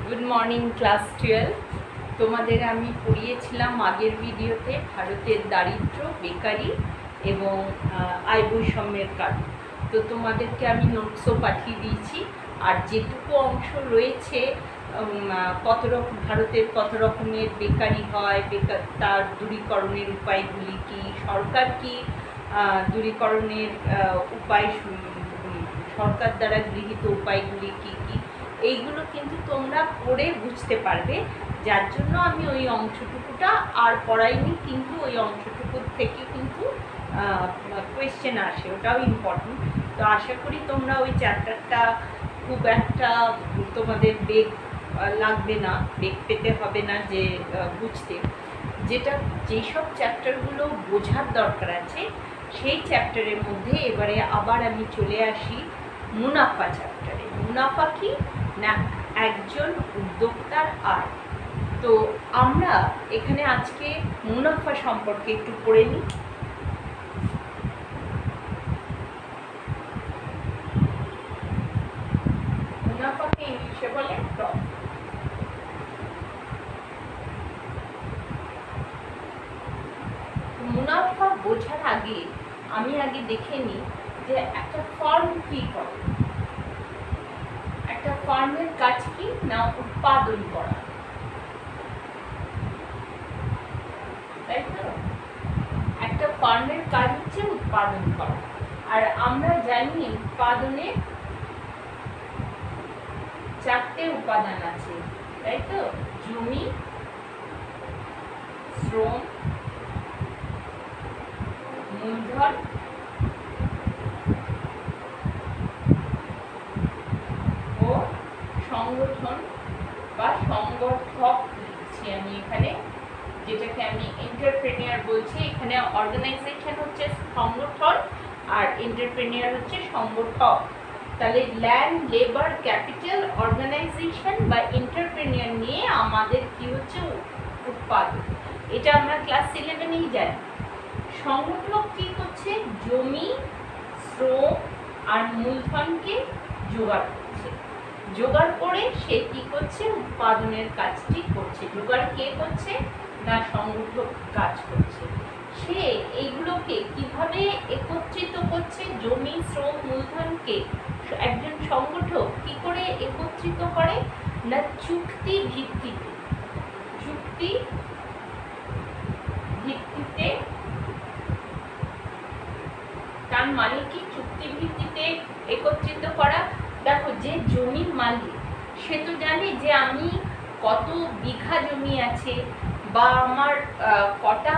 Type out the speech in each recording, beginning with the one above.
Good morning class 12। তোমাদের আমি পড়িয়েছিলাম আগের ভিডিওতে ভারতের দারিদ্র্য, বেকারি এবং আয় বৈষম্যের কারণ। তো তোমাদেরকে আমি নোটসও পাঠিয়ে দিয়েছি। আর যেটুকু অংশ রয়েছে ভারতের কত রকমের বেকারি হয়, তার দূরীকরণের উপায়গুলি কী, সরকার কি দূরীকরণের উপায়, সরকার দ্বারা গৃহীত উপায়গুলি কী কী, এইগুলো কিন্তু তোমরা পড়ে বুঝতে পারবে। যার জন্য আমি ওই অংশটুকুটা আর পড়াইনি, কিন্তু ওই অংশটুকুর থেকে কিন্তু কোয়েশ্চেন আসে, ওটাও ইম্পর্টেন্ট। তো আশা করি তোমরা ওই চ্যাপ্টারটা খুব একটা তোমাদের বেগ লাগবে না, বেগ পেতে হবে না যে বুঝতে। যেসব চ্যাপ্টারগুলো বোঝার দরকার আছে সেই চ্যাপ্টারের মধ্যে এবারে আবার আমি চলে আসি মুনাফা চ্যাপ্টারে। মুনাফা কি না, একজন উদ্যোক্তার আয়। তো আমরা এখানে আজকে মুনাফা সম্পর্কে একটু পড়ে নিই। মুনাফাকে ইংলিশে বলে প্রফিট। মুনাফা বোঝার আগে আমি দেখে নিই যে একটা ফার্ম কি করে। একটা ফার্মের কাজ কি না, উৎপাদন করা, তাই তো? একটা ফার্মের কাজ হচ্ছে উৎপাদন করা। আর আমরা জানি উৎপাদনে 4টে উপাদান আছে, তাই তো? জমি, শ্রম, মূলধন ও সংগঠন বা সংগঠক লিখছি আমি এখানে, যেটাকে আমি এন্টারপ্রেনিয়ার বলছি। এখানে অর্গানাইজেশন হচ্ছে সংগঠন আর এন্টারপ্রেনিয়ার হচ্ছে সংগঠক। তাহলে ল্যান্ড, লেবার, ক্যাপিটাল, অর্গানাইজেশন বা এন্টারপ্রেনিয়ার নিয়ে আমাদের কি হচ্ছে উৎপাদন। এটা আমরা ক্লাস 11-এই জানি। সংগঠক কি করছে? জমি, শ্রম আর মূলধনকে জোগাড় করছে। জোগাড় করে সে কি করছে? উৎপাদনের কাজটি করছে। জোগাড় কে করছে না, সংগঠক কাজ করছে। সে এইগুলোকে কিভাবে একত্রিত করছে? জমি, শ্রম, মূলধনকে একজন সংগঠক কি করে একত্রিত করে না, চুক্তি ভিত্তিতে। চুক্তি ভিত্তিতে, তার মানে কি? চুক্তি ভিত্তিতে একত্রিত করা। দেখো, যে জমির মালিক সে তো জানে যে আমি কত বিঘা জমি আছে বা আমার কটা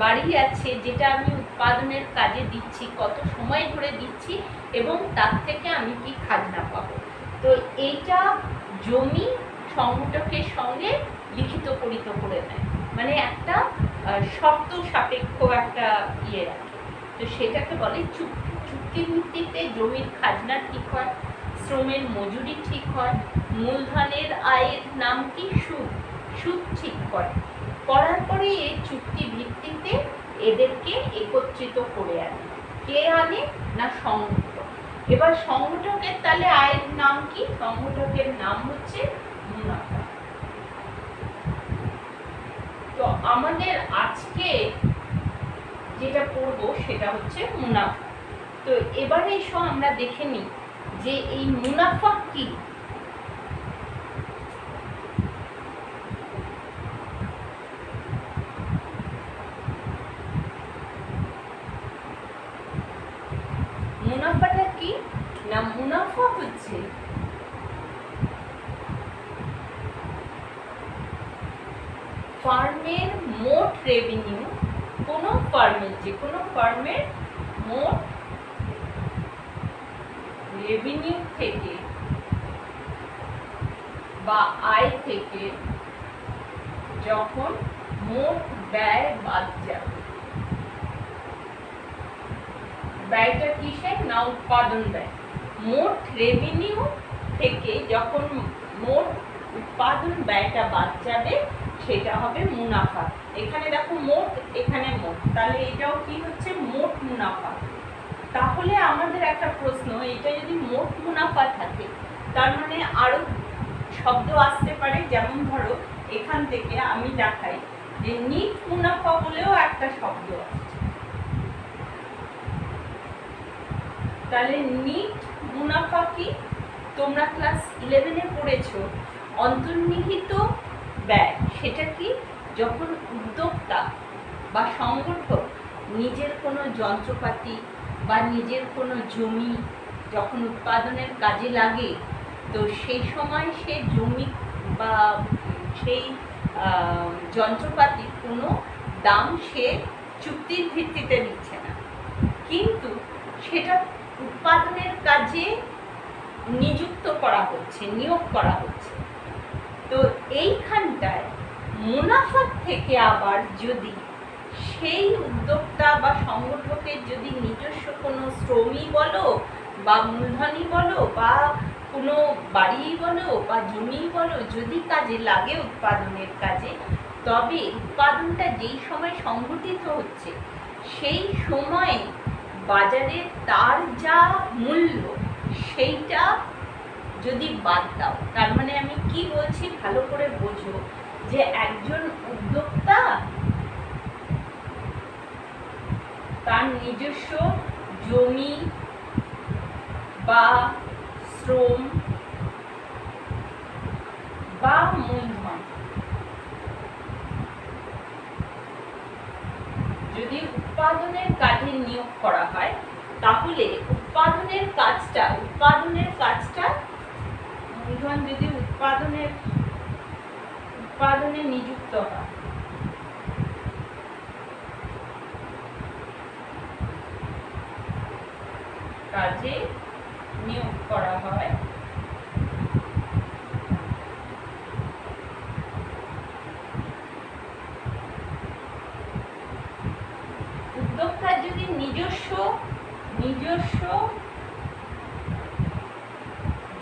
বাড়ি আছে যেটা আমি উৎপাদনের কাজে দিচ্ছি, কত সময় ধরে দিচ্ছি এবং তার থেকে আমি কি খাজনা পাবো। তো এইটা জমি সংগঠকের সঙ্গে লিখিত পরিত করে নেয়, মানে একটা শর্ত সাপেক্ষ একটা ইয়ে রাখে। তো সেটাকে বলে চুক্তি। চুক্তি ভিত্তিতে জমির খাজনা ঠিক হয়, শ্রমের মজুরি ঠিক হয়, মূলধনের আয়ের নাম কি? সুদ। সুদ ঠিক করে। করার পরে এই চুক্তি ভিত্তিতে এদেরকে একত্রিত করে আনে। কে আনে না, সংগঠক। এবার সংগঠকের তাহলে আয়ের নাম কি? সংগঠকের নাম হচ্ছে মুনাফা। তো আমাদের আজকে যেটা পড়বো সেটা হচ্ছে মুনাফা। তো এবারে এসো আমরা দেখে নিই যে এই মুনাফা কি। মুনাফাটা কি না, মুনাফা হচ্ছে ফার্মের মোট রেভিনিউ। কোনো ফার্মের, যে কোনো ফার্মের মোট রেভিনিউ থেকে বা আয় থেকে যখন মোট ব্যয় বাদ যাবে। ব্যয়টা কিসের না, উৎপাদন ব্যয়। মোট রেভিনিউ থেকে যখন মোট উৎপাদন ব্যয়টা বাদ যাবে সেটা হবে মুনাফা। এখানে দেখো মোট, এখানে মোট, তাহলে এটাও কি হচ্ছে? মোট মুনাফা। তাহলে আমাদের একটা প্রশ্ন, এটা যদি মোট মুনাফা থাকে তার মানে আরো শব্দ আসতে পারে, যেমন ধরো এখান থেকে আমি দেখাই যে নিট মুনাফা বলেও একটা শব্দ আসছে। তাহলে নিট মুনাফা কি? তোমরা ক্লাস 11-এ পড়েছো অন্তর্নিহিত ব্যয়। সেটা কি? যখন উদ্যোক্তা বা সংগঠক নিজের কোনো যন্ত্রপাতি বা নিজের কোনো জমি যখন উৎপাদনের কাজে লাগে, তো সেই সময় সে জমি বা সেই যন্ত্রপাতির কোনো দাম সে চুক্তির ভিত্তিতে দিচ্ছে না, কিন্তু সেটা উৎপাদনের কাজে নিযুক্ত করা হচ্ছে, নিয়োগ করা হচ্ছে। তো এইখানটায় মুনাফার থেকে আবার যদি সেই উদ্যোক্তা বা সংগঠকের যদি নিজস্ব কোনো শ্রমই বলো বা মূলধনই বলো বা কোনো বাড়ি বলো বা জমি বলো, যদি কাজে লাগে উৎপাদনের কাজে, তবে উৎপাদনটা যেই সময় সংঘটিত হচ্ছে সেই সময়ে বাজারে তার যা মূল্য সেইটা যদি বাদ দাও, তার মানে আমি কি বলছি ভালো করে বোঝো, যে একজন উদ্যোক্তা তার নিজস্ব জমি বা শ্রম বা মূলধন যদি উৎপাদনের কাজে নিয়োগ করা হয়, তাহলে উৎপাদনের কাজটা মূলধন যদি উৎপাদনে নিযুক্ত হয়, কাজে নিয়োগ করা হয়, উদ্যোক্তার যদি নিজস্ব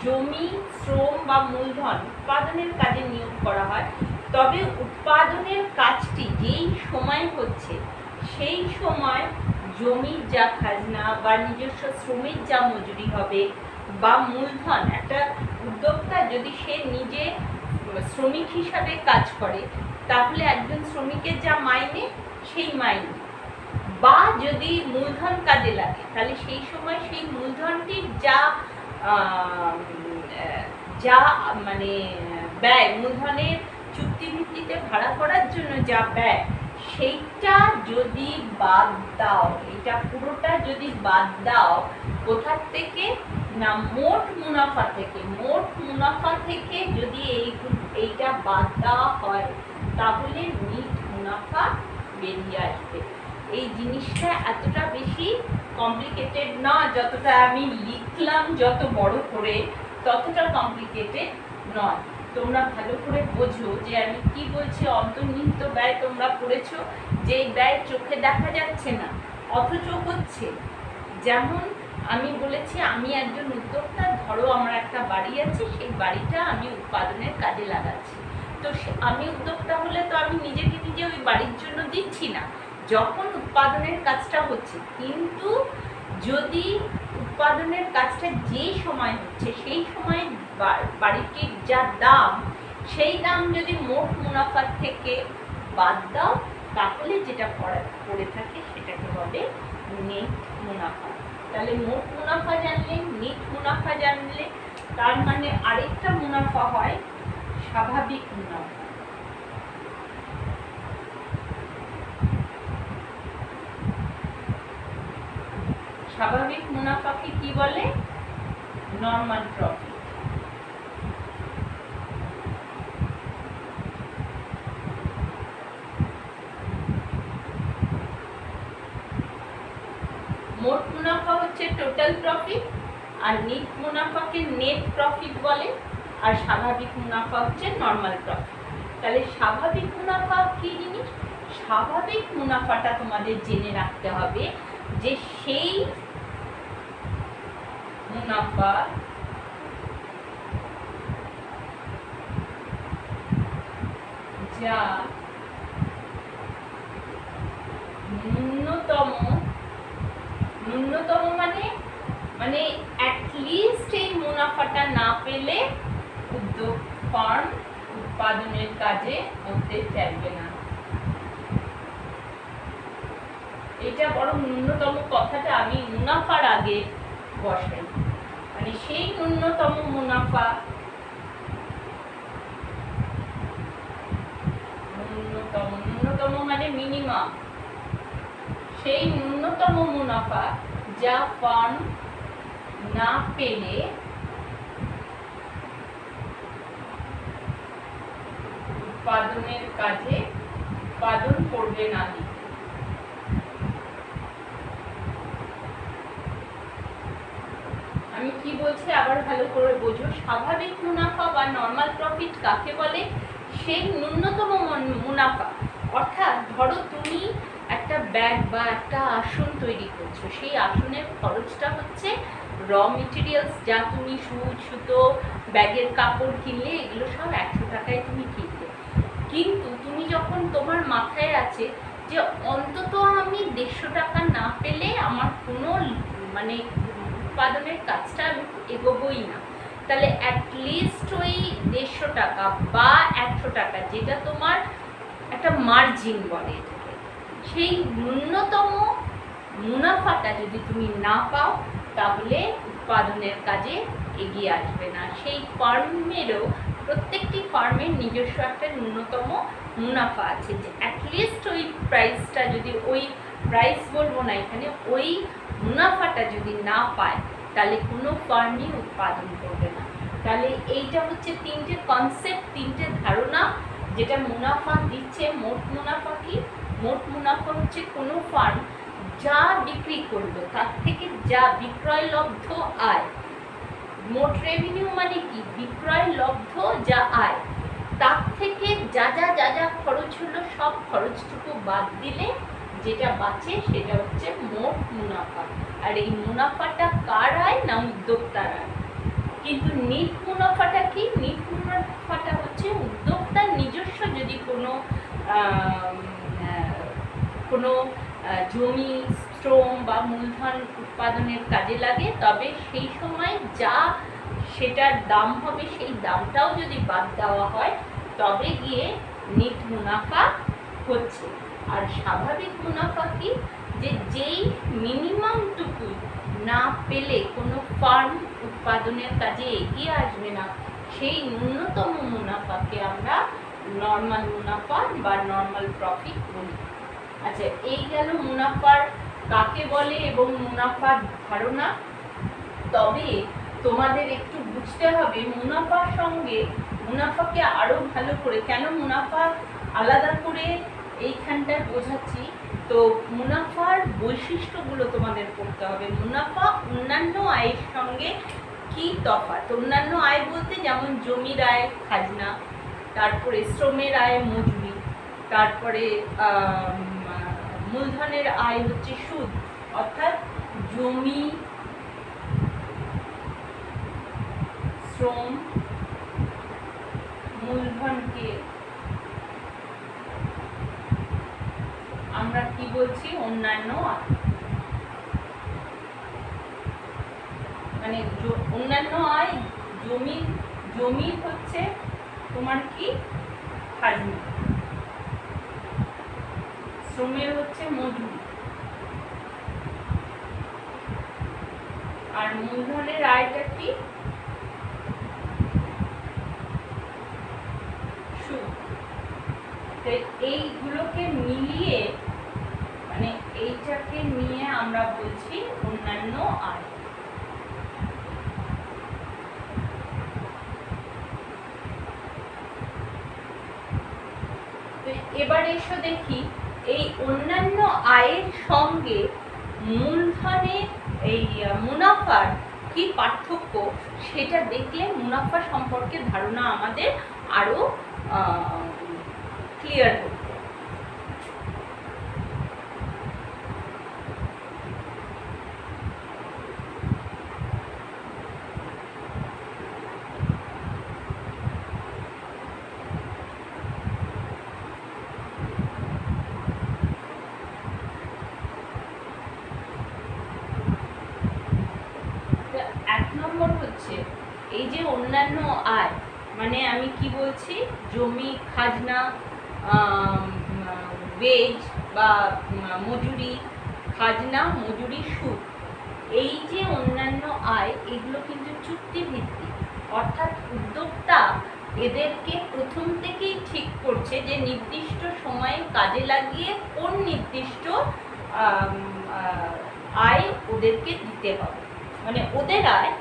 জমি, শ্রম বা মূলধন উৎপাদনের কাজে নিয়োগ করা হয়, তবে উৎপাদনের কাজটি যেই সময় হচ্ছে সেই সময় জমির যা খাজনা বা নিজস্ব শ্রমিক যা মজুরি হবে বা মূলধন, একটা উদ্যোক্তা যদি সে নিজে শ্রমিক হিসাবে কাজ করে, তাহলে একজন শ্রমিকের যা মাইনে সেই মাইনে, বা যদি মূলধন কাজে লাগে তাহলে সেই সময় সেই মূলধনটির যা মানে ব্যয়, মূলধনের চুক্তিভিত্তিতে ভাড়া করার জন্য যা ব্যয়, সেইটা যদি বাদ দাও, এটা পুরোটা যদি বাদ দাও, কোথার থেকে না মোট মুনাফা থেকে যদি এইটা বাদ দেওয়া হয়, তাহলে নিট মুনাফা বেরিয়ে আসবে। এই জিনিসটা এতটা বেশি কমপ্লিকেটেড না, যতটা আমি লিখলাম যত বড় করে ততটা কমপ্লিকেটেড নয়। তোমরা ভালো করে বোঝো যে আমি কি বলছি। অন্তর্নিহিত ব্যয় তোমরা পড়েছো, যে ব্যয় চোখে দেখা যাচ্ছে না অথচ হচ্ছে। যেমন আমি বলেছি, আমি একজন উদ্যোক্তা, ধরো আমার একটা বাড়ি আছে, সেই বাড়িটা আমি উৎপাদনের কাজে লাগাচ্ছি। তো আমি উদ্যোক্তা হলে তো আমি নিজেকে নিজে ওই বাড়ির জন্য দিচ্ছি না, যখন উৎপাদনের কাজটা হচ্ছে। কিন্তু যদি উৎপাদনের কাজটা যে সময় হচ্ছে সেই সময় বাড়িটির যা দাম, সেই দাম যদি মোট মুনাফার থেকে বাদ দাও, তাহলে যেটা পড়ে থাকে সেটাকে বলে নেট মুনাফা। তাহলে মোট মুনাফা জানলে, নেট মুনাফা জানলে, তার মানে আরেকটা মুনাফা হয় স্বাভাবিক মুনাফা। স্বাভাবিক মুনাফাকে কি বলে? Normal profit. মোট মুনাফা হচ্ছে টোটাল প্রফিট, আর নেট মুনাফাকে নেট প্রফিট বলে, আর স্বাভাবিক মুনাফা হচ্ছে নরমাল প্রফিট। তাহলে স্বাভাবিক মুনাফা কি জিনিস? স্বাভাবিক মুনাফাটা তোমাদের জেনে রাখতে হবে যে সেই মুনাফা যা ন্যূনতম মানে অ্যাটলিস্ট এই মুনাফাটা না পেলে উদ্যোক্তা ফার্ম উৎপাদনের কাজে করতে চাইবে না। এটা বড় ন্যূনতম কথাটা আমি মুনাফার আগে বসাই, মানে সেই ন্যূনতম মুনাফা, ন্যূনতম মানে মিনিমাম, সেই ন্যূনতম মুনাফা যা ফার্ম না পেলে উৎপাদনের কাজে উৎপাদন করবে না। আমি কি বলছি আবার ভালো করে বোঝো। স্বাভাবিক মুনাফা বা নর্মাল প্রফিট কাকে বলে? সেই ন্যূনতম মুনাফা, অর্থাৎ ধরো তুমি একটা ব্যাগ বা একটা আসন তৈরি করছো, সেই আসনের খরচটা হচ্ছে র মেটেরিয়ালস, যা তুমি সুচ, সুতো, ব্যাগের কাপড় কিনলে, এগুলো সব 100 টাকায় তুমি কিনলে। কিন্তু তুমি যখন তোমার মাথায় আছে যে অন্তত আমি 150 টাকা না পেলে আমার কোনো মানে উৎপাদনের কাজটা আমি এগোবই না, তাহলে অ্যাটলিস্ট ওই 150 টাকা বা 100 টাকা, যেটা তোমার একটা মার্জিন বলে এটাকে, সেই ন্যূনতম মুনাফাটা যদি তুমি না পাও তাহলে উৎপাদনের কাজে এগিয়ে আসবে না। সেই ফার্মেরও, প্রত্যেকটি ফার্মের নিজস্ব একটা ন্যূনতম মুনাফা আছে, যে অ্যাটলিস্ট ওই প্রাইসটা যদি, ওই প্রাইস বলবো না এখানে, ওই মুনাফাটা যদি না পায় তাহলে কোনো ফার্মই উৎপাদন করবে না। তাহলে এইটা হচ্ছে তিনটে কনসেপ্ট, তিনটে ধারণা যেটা মুনাফা দিচ্ছে। মোট মুনাফা কি? মোট মুনাফা হচ্ছে কোনো ফার্ম যা বিক্রি করলো তার থেকে যা বিক্রয়লব্ধ আয়। মোট রেভিনিউ মানে কি? বিক্রয়লব্ধ যা আয়, তার থেকে যা যা খরচ হলো সব খরচটুকু বাদ দিলে যেটা বাঁচে সেটা হচ্ছে মোট মুনাফা। আর এই মুনাফাটা কার আয়? না উদ্যোক্তার আয়। কিন্তু নিট মুনাফাটা কি? নিট মুনাফাটা হচ্ছে উদ্যোক্তার নিজস্ব যদি কোনো জমি, শ্রম বা মূলধন উৎপাদনের কাজে লাগে, তবে সেই সময় যা সেটার দাম হবে সেই দামটাও যদি বাদ দেওয়া হয় তবে গিয়ে নিট মুনাফা হচ্ছে। আর স্বাভাবিক মুনাফা কি? যে যেই মিনিমামটুকু না পেলে কোনো ফার্ম উৎপাদনের কাজে এগিয়ে আসবে না, সেই ন্যূনতম মুনাফাকে আমরা নর্মাল মুনাফা বা নর্মাল প্রফিট বলি। আচ্ছা, এই গেল মুনাফার কাকে বলে এবং মুনাফার ধারণা। তবে তোমাদের একটু বুঝতে হবে মুনাফার সঙ্গে, মুনাফাকে আরো ভালো করে, কেন মুনাফা আলাদা করে এইখানটায় বোঝাচ্ছি, তো মুনাফার বৈশিষ্ট্যগুলো তোমাদের পড়তে হবে। মুনাফা অন্যান্য আয়ের সঙ্গে কি তফাৎ? অন্যান্য আয় বলতে যেমন জমির আয় খাজনা, তারপরে শ্রমের আয় মজুরি, তারপরে মূলধনের আয় হচ্ছে সুদ, অর্থাৎ জমি, শ্রম, মূলধনকে আমরা কি বলছি? অন্যান্য আয়। মানে অন্যান্য আয়, জমি হচ্ছে তোমার কি? খাজনা, শ্রমের হচ্ছে মজুরি, আর মূলধনের আয়টা কি? সুদ। এইগুলোকে মিলিয়ে, মানে এইটাকে নিয়ে আমরা বলছি অন্যান্য আয়। এবার এসো দেখি এই অন্যান্য আয়ের সঙ্গে মূলধনের এই মুনাফার কি পার্থক্য, সেটা দেখলে মুনাফা সম্পর্কে ধারণা আমাদের আরো ক্লিয়ার হবে। এক নম্বর হচ্ছে এই যে অন্যান্য আয়, মানে আমি কি বলছি, জমি খাজনা, ওয়েজ বা মজুরি, খাজনা, মজুরি, সুদ, এই যে অন্যান্য আয়, এগুলো কিন্তু চুক্তিভিত্তিক। অর্থাৎ উদ্যোক্তা এদেরকে প্রথম থেকেই ঠিক করছে যে নির্দিষ্ট সময়ে কাজে লাগিয়ে কোন নির্দিষ্ট আয় ওদেরকে দিতে হবে। মানে ওদের আয়,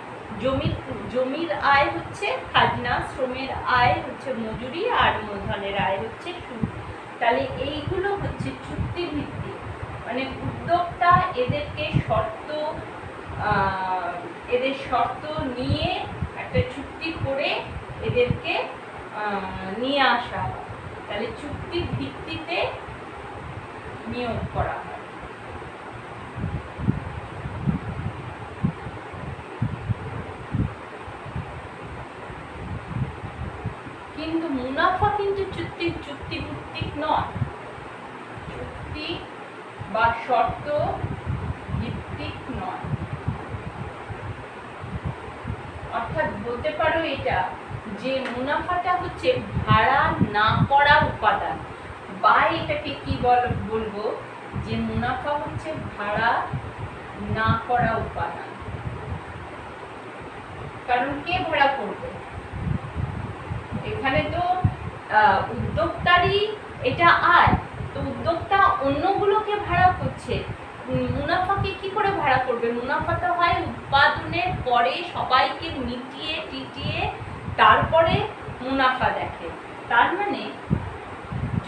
জমির আয় হচ্ছে খাজনা, শ্রমের আয় হচ্ছে মজুরি, আর মূলধনের আয় হচ্ছে সুদ। তাহলে এইগুলো হচ্ছে চুক্তিভিত্তিক। মানে উদ্যোক্তা এদেরকে এদের শর্ত নিয়ে একটা চুক্তি করে এদেরকে নিয়ে আসা হয়। তাহলে চুক্তির ভিত্তিতে নিয়োগ করা হয়। কিন্তু মুনাফা কিন্তু চুক্তিভিত্তিক নয়, চুক্তি বা শর্ত ভিত্তিক নয়। অর্থাৎ বলতে পারো এটা যে মুনাফাটা হচ্ছে ভাড়া না করা উপাদান, বা এটাকে কি বলবো যে মুনাফা হচ্ছে ভাড়া না করা উপাদান। কারণ কে ভাড়া করবে? এখানে তো উদ্যোক্তারই এটা আয়, তো উদ্যোক্তা অন্যগুলোকে ভাড়া করছে, মুনাফাকে কি করে ভাড়া করবে? মুনাফা তো হয় উৎপাদনের পরে সবাইকে মিটিয়ে টিটিয়ে তারপরে মুনাফা দেখে। তার মানে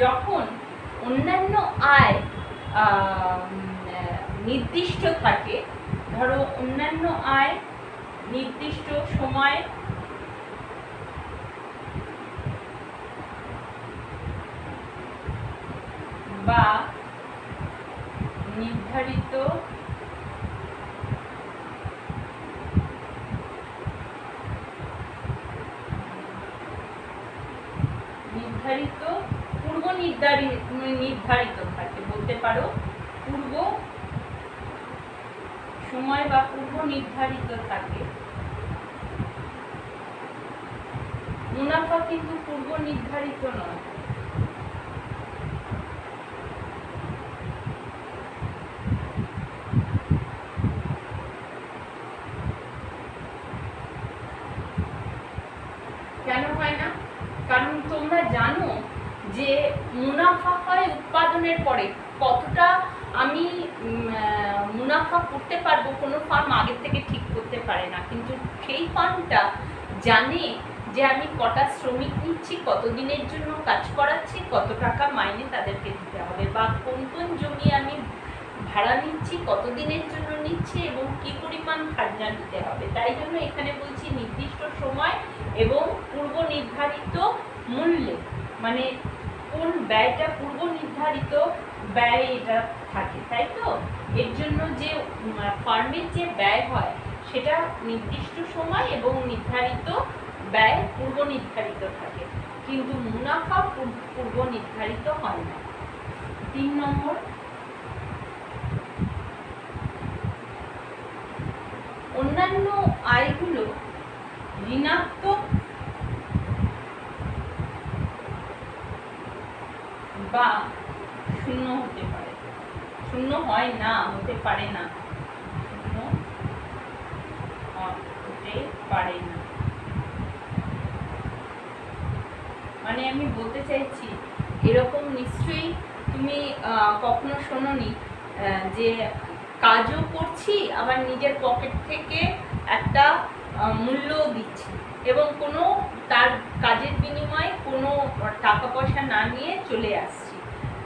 যখন অন্যান্য আয় নির্দিষ্ট থাকে, ধরো অন্যান্য আয় নির্দিষ্ট সময় বা নির্ধারিত পূর্ব নির্ধারিত থাকে, বলতে পারো পূর্ব সময় বা পূর্ব নির্ধারিত থাকে। মুনাফা কিন্তু পূর্ব নির্ধারিত নয়। কেন হয় না? কারণ তোমরা জানো যে মুনাফা হয় উৎপাদনের পরে। কতটা আমি মুনাফা করতে পারবো কোনো ফার্ম আগের থেকে ঠিক করতে পারে না, কিন্তু সেই ফার্মটা জানে যে আমি কটা শ্রমিক নিচ্ছি, কতদিনের জন্য কাজ করাচ্ছি, কত টাকা মাইনে তাদেরকে দিতে হবে, বা কোন কোন জমি আমি ভাড়া নিচ্ছি, কতদিনের জন্য নিচ্ছি এবং কি পরিমাণ খাজনা দিতে হবে। তাই জন্য এখানে বলছি নির্দিষ্ট সময় এবং পূর্ব নির্ধারিত মূল্যে, মানে কোন ব্যয়টা পূর্ব নির্ধারিত ব্যয় এটা থাকে, তাই তো? এর জন্য যে ফার্মের যে ব্যয় হয় সেটা নির্দিষ্ট সময় এবং নির্ধারিত ব্যয় পূর্ব নির্ধারিত থাকে, কিন্তু মুনাফা পূর্ব নির্ধারিত হয় না। 3 নম্বর, অন্যান্য আয়গুলো ঋণাত্মক বা শূন্য হতে পারে। শূন্য হয় না, হতে পারে না, শূন্য হতে পারে না। মানে আমি বলতে চাইছি, এরকম নিশ্চয়ই তুমি কখনো শোনোনি যে কাজও করছি আবার নিজের পকেট থেকে একটা মূল্যও দিচ্ছি এবং কোনো তার কাজের বিনিময়ে কোনো টাকা পয়সা না নিয়ে চলে আসছি।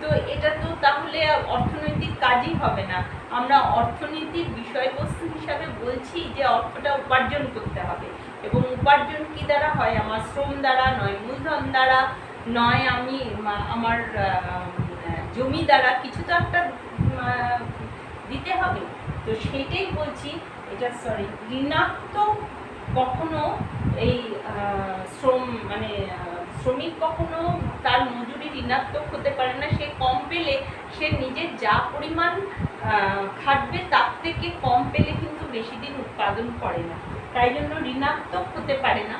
তো এটা তো তাহলে অর্থনৈতিক কাজই হবে না। আমরা অর্থনীতির বিষয়বস্তু হিসাবে বলছি যে অর্থটা উপার্জন করতে হবে, এবং উপার্জন কি দ্বারা হয়? আমার শ্রম দ্বারা নয়, মূলধন দ্বারা নয়, আমি আমার জমি দ্বারা কিছু তো একটা দিতে হবে। তো সেটাই বলছি, এটা ঋণাত্মক কখনো এই শ্রমিক কখনো তার মজুরি ঋণাত্মক হতে পারে না। সে কম পেলে, সে নিজের যা পরিমাণ খাটবে তার থেকে কম পেলে কিন্তু বেশি দিন উৎপাদন করে না, তাই জন্য ঋণাত্মক হতে পারে না।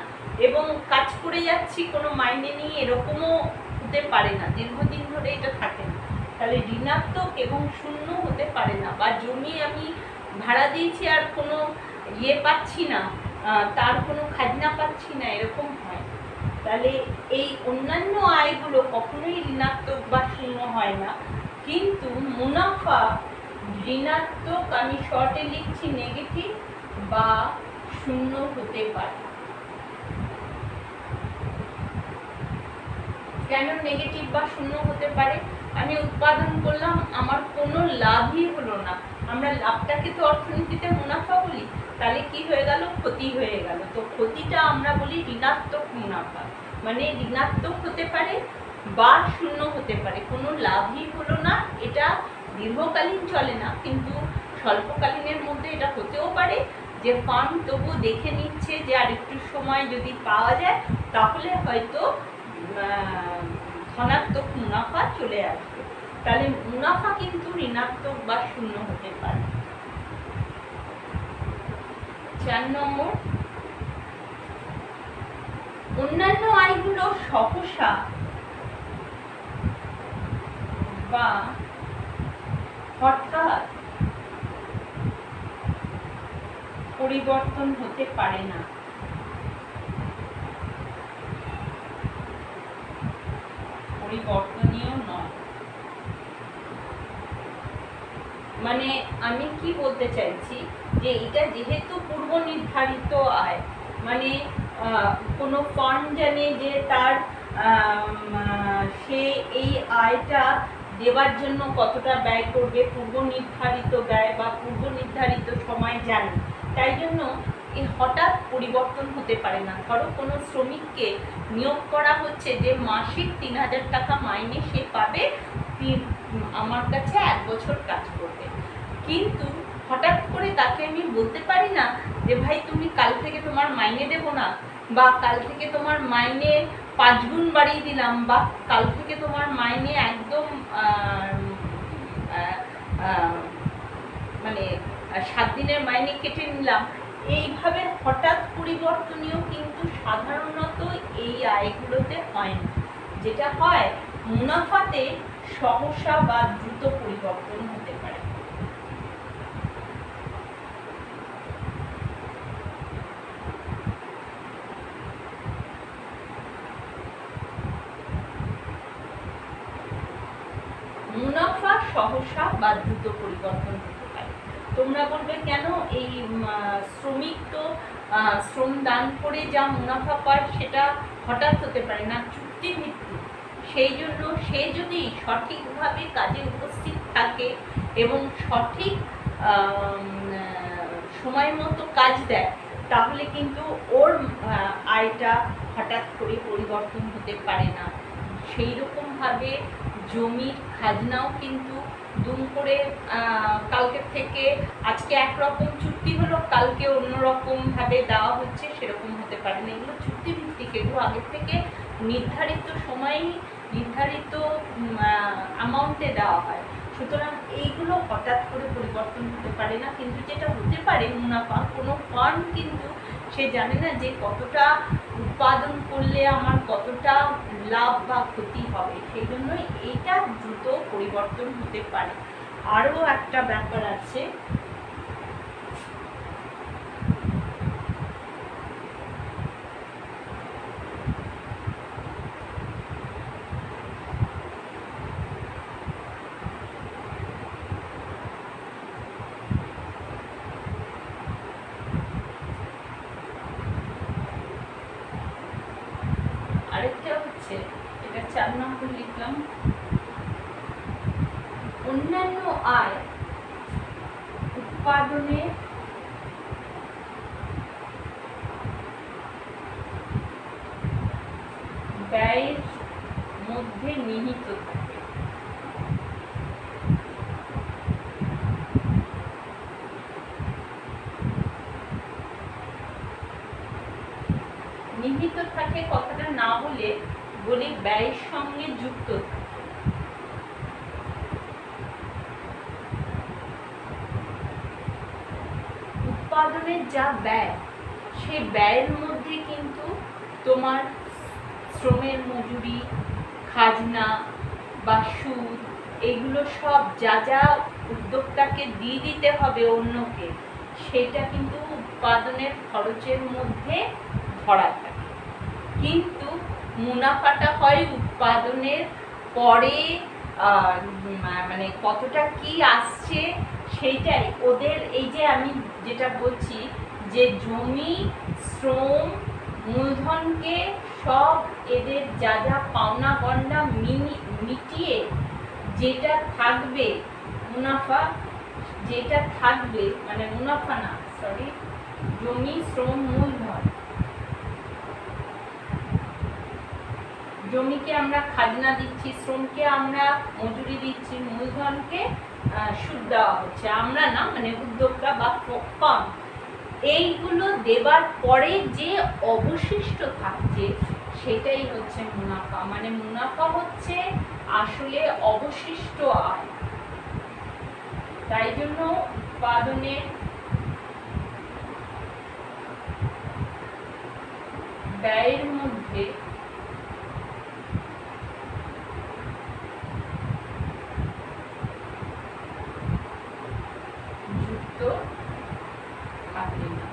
এবং কাজ করে যাচ্ছি কোনো মাইনে নেই, এরকমও হতে পারে না, দীর্ঘদিন ধরে এটা থাকে না। তাহলে ঋণাত্মক এবং শূন্য হতে পারে না। বা জমি আমি ভাড়া দিয়েছি আর কোনো পাচ্ছি না, তার কোনো খাজনা পাচ্ছি না, এরকম হয়। তাহলে এই অন্যান্য আয়গুলো কখনোই ঋণাত্মক বা শূন্য হয় না, কিন্তু মুনাফা ঋণাত্মক, আমি শর্টে লিখছি নেগেটিভ বা শূন্য হতে পারে। কেন নেগেটিভ বা শূন্য হতে পারে? আমি উৎপাদন করলাম, আমার কোনো লাভই হলো না। আমরা লাভটাকে তো অর্থনীতিতে মুনাফা বলি, তাহলে কি হয়ে গেল? ক্ষতি হয়ে গেল। তো ক্ষতিটা আমরা বলি ঋণাত্মক মুনাফা, মানে ঋণাত্মক হতে পারে বা শূন্য হতে পারে, কোনো লাভই হলো না। এটা দীর্ঘকালীন চলে না, কিন্তু স্বল্পকালীনের মধ্যে এটা হতেও পারে যে ফার্ম তবু দেখে নিচ্ছে যে আর একটু সময় যদি পাওয়া যায় তাহলে হয়তো ধনাত্মক মুনাফা চলে আসবে। তাহলে মুনাফা কিন্তু ঋণাত্মক বা শূন্য হতে পারে। 4 নম্বর, অন্যান্য আয়গুলো সহসা বা হঠাৎ পরিবর্তন হতে পারে না। পরিবর্তনীয় নয়। মানে আমি কি বলতে চাইছি যে এটা যেহেতু পূর্ব নির্ধারিত আয়, মানে কোনো ফান্ড জানে যে তার সে এই আয়টা দেওয়ার জন্য কতটা ব্যয় করবে, পূর্ব নির্ধারিত ব্যয় বা পূর্ব নির্ধারিত সময় জানে, তাই জন্য এই হঠাৎ পরিবর্তন হতে পারে না। ধরো কোনো শ্রমিককে নিয়োগ করা হচ্ছে যে মাসিক 3000 টাকা মাইনে সে পাবে, আমার কাছে 1 বছর কাজ করবে, কিন্তু হঠাৎ করে তাকে আমি বলতে পারি না যে ভাই তুমি কাল থেকে তোমার মাইনে দেবো না, বা কাল থেকে তোমার মাইনে 5 গুণ বাড়িয়ে দিলাম, বা কাল থেকে তোমার মাইনে একদম মানে 7 দিনের মাইনে কেটে নিলাম। এইভাবে হঠাৎ পরিবর্তনীয় কিন্তু সাধারণত এই আয়গুলোতে হয় না। যেটা হয় মুনাফাতে সহসা বা দ্রুত পরিবর্তন হতে পারে। মুনাফা সহসা বা দ্রুত পরিবর্তন হতে পারে। তোমরা বলবে কেন? এই শ্রমিক তো শ্রম দান করে যা মুনাফা পায় সেটা হঠাৎ হতে পারে না, চুক্তিভিত্তিক। সেই জন্য সে যদি সঠিকভাবে কাজে উপস্থিত থাকে এবং সঠিক সময় মতো কাজ দেয়, তাহলে কিন্তু ওর আয়টা হঠাৎ করে পরিবর্তন হতে পারে না। সেই রকমভাবে জমির খাজনাও কিন্তু দুম করে কালকে থেকে আজকে একরকম চুক্তি হলো, কালকে অন্যরকমভাবে দেওয়া হচ্ছে, সেরকম হতে পারে না। এগুলো চুক্তিভিত্তিক, এগুলো আগের থেকে নির্ধারিত সময়ে নির্ধারিত অ্যামাউন্টে দেওয়া হয়। সুতরাং এইগুলো হঠাৎ করে পরিবর্তন হতে পারে না। কিন্তু যেটা হতে পারে মুনাফা, কোনো ফান্ড কিন্তু সে জানে না যে কতটা উৎপাদন করলে আমার কতটা লাভ বা ক্ষতি হবে, সেই জন্য এইটা দ্রুত পরিবর্তন হতে পারে। আরও একটা ব্যাপার আছে, আরেকটা হচ্ছে, এটা 4 নম্বর লিখলাম, অন্যান্য আয় উৎপাদনে ব্যয়ের মধ্যে নিহিত থাকে। নিহিত থাকে কথাটা না বলে বলি ব্যয়ের সঙ্গে যুক্ত থাকে। উৎপাদনের যা ব্যয়, সেই ব্যয়ের মধ্যে কিন্তু তোমার শ্রমের মজুরি, খাজনা বা সুদ, এগুলো সব যা যা উদ্যোক্তাকে দিয়ে দিতে হবে অন্যকে, সেটা কিন্তু উৎপাদনের খরচের মধ্যে ধরা থাকে। কিন্তু মুনাফাটা হয় উৎপাদনের পরে, মানে কতটা কি আসছে সেইটাই ওদের। এই যে আমি যেটা বলছি যে জমি, শ্রম, মূলধনকে সব এদের যা যা পাওনা গন্ডা মিটিয়ে যেটা থাকবে মুনাফা, যেটা থাকবে মানে মুনাফা না, সরি, জমি, শ্রম, মূলধন। জমিকে আমরা খাজনা দিচ্ছি, শ্রমকে আমরা মজুরি দিচ্ছি, মূলধনকে সুদ দেওয়া হচ্ছে, আমরা না, মানে উদ্যোক্তা বা ফার্ম। এইগুলো দেবার পরে যে অবশিষ্ট থাকছে সেটাই হচ্ছে মুনাফা। মানে মুনাফা হচ্ছে আসলে অবশিষ্ট আয়। তাই জন্য উৎপাদনের ব্যয়ের মধ্যে যুক্ত থাকে না।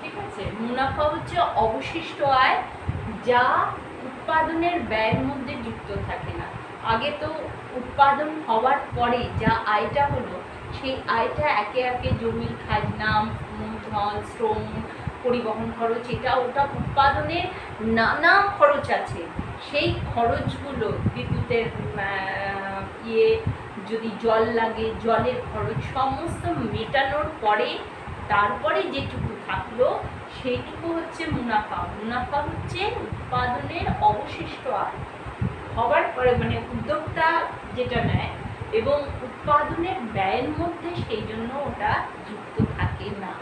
ঠিক আছে, মুনাফা হচ্ছে অবশিষ্ট আয় যা উৎপাদনের ব্যয়ের মধ্যে যুক্ত থাকে না। আগে তো উৎপাদন হওয়ার পরে যা আয়টা হলো, সেই আয়টা একে একে জমির খাজনা, মূলধন, শ্রম, পরিবহন খরচ, এটা ওটা উৎপাদনের নানা খরচ আছে, সেই খরচগুলো বিদ্যুতের যদি জল লাগে জলের খরচ সমস্ত মেটানোর পরে তারপরে যেটুকু থাকলো সেইটুকু হচ্ছে মুনাফা। মুনাফা হচ্ছে উৎপাদনের অবশিষ্ট আয় হবার পরে, মানে উদ্যোক্তা যেটা নেয়, এবং উৎপাদনের ব্যয়ের মধ্যে সেই জন্য ওটা যুক্ত থাকে না।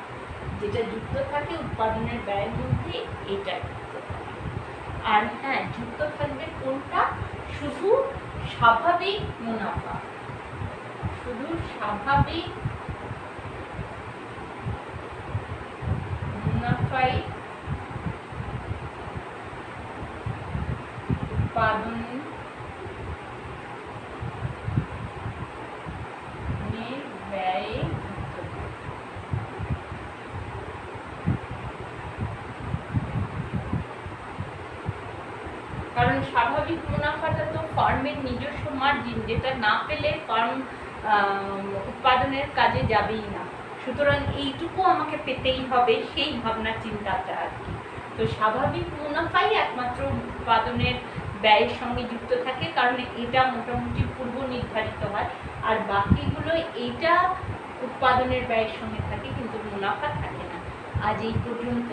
যেটা যুক্ত থাকে উৎপাদনের ব্যয়ের মধ্যে, এটা যুক্ত থাকে। আর হ্যাঁ, যুক্ত থাকবে কোনটা? শুধু স্বাভাবিক মুনাফা, শুধু স্বাভাবিক মুনাফাই উৎপাদনের ব্যয়ে কারণ স্বাভাবিক মুনাফাটা তো ফার্মের নিজস্ব মার্জিন, যেটা না পেলে ফার্ম উৎপাদনের কাজে যাবেই না। সুতরাং এইটুকু আমাকে পেতেই হবে, সেই ভাবনা চিন্তাটা আর কি। তো স্বাভাবিক মুনাফাই একমাত্র উৎপাদনের ব্যয়ের সঙ্গে যুক্ত থাকে, কারণ এটা মোটামুটি পূর্ব নির্ধারিত হয়, আর বাকিগুলো এটা উৎপাদনের ব্যয়ের সঙ্গে থাকে কিন্তু মুনাফা থাকে না। আজ এই পর্যন্ত।